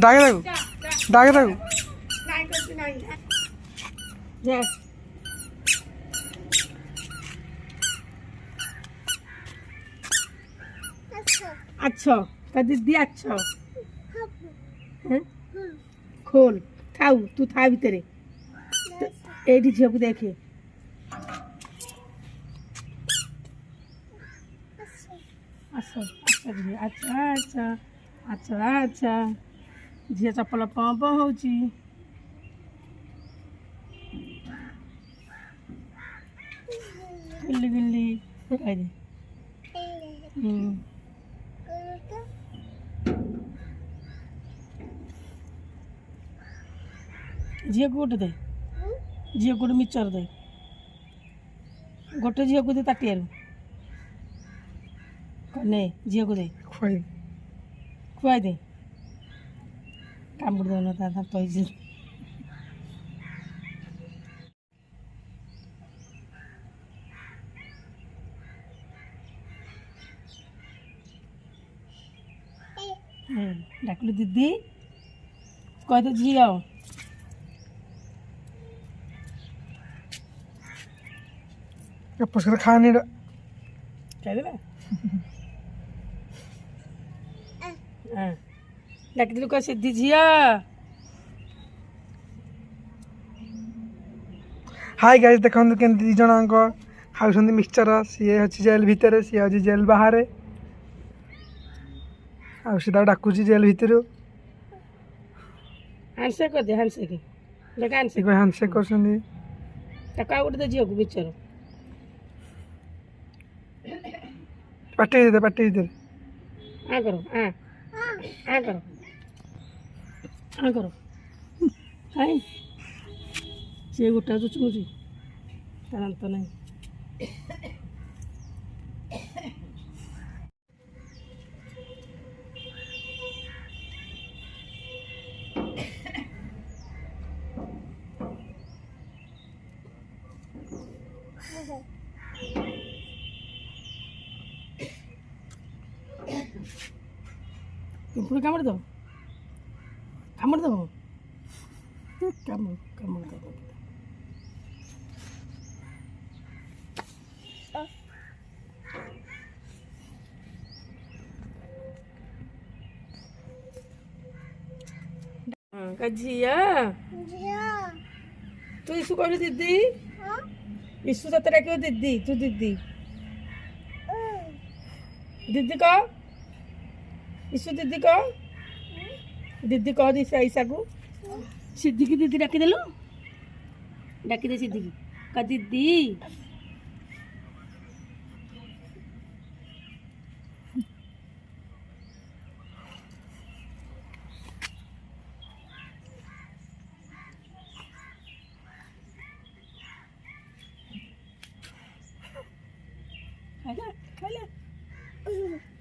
ডাকে থাকো, ডাকে থাকো। अच्छा का दीदी अच्छा खोल थाऊ तू था भितर एठी झील को देखे अच्छा अच्छा झी अच्छा अच्छा अच्छा अच्छा झील चपल पंप होची गिल्ली गिल्ली कह दे झील को गोटे दे झील गोटे मिचर दे गोटे झील को दे ताटिया ने झील को दे খুয়াই खुआई दे कामुड़ दौन तो डाकलु दीदी कह दे झी পছরে খানি कह दे डाक दिलु कह सिद्धि झिया हाय गाइस देखंतु केंति दी जणांक खाउछंती मिक्सचर सीए अछि जेल भितर सीए अछि जेल बाहर आ सीधा डाकुची जेल भितर हैंडशेक कर दे हैंडशेक देख हैंडशेक देखो हैंडशेक करछंती टका उठ दे झियो को बिचर पार्टी दे आ करो आ करो आ करो हाय से गोटा जो चुमुची तार अंत नहीं पिंपुड़ी कामड़ दो कामड़ दो झिया तू इसु कहलु दीदी इसु तते डाकियो दीदी तू दीदी दीदी कह इसु दीदी कह दीदी कह दी ऐसा को सिद्धि की दीदी डाकी देलु डाकी दे सिद्धि की का दीदी खा ले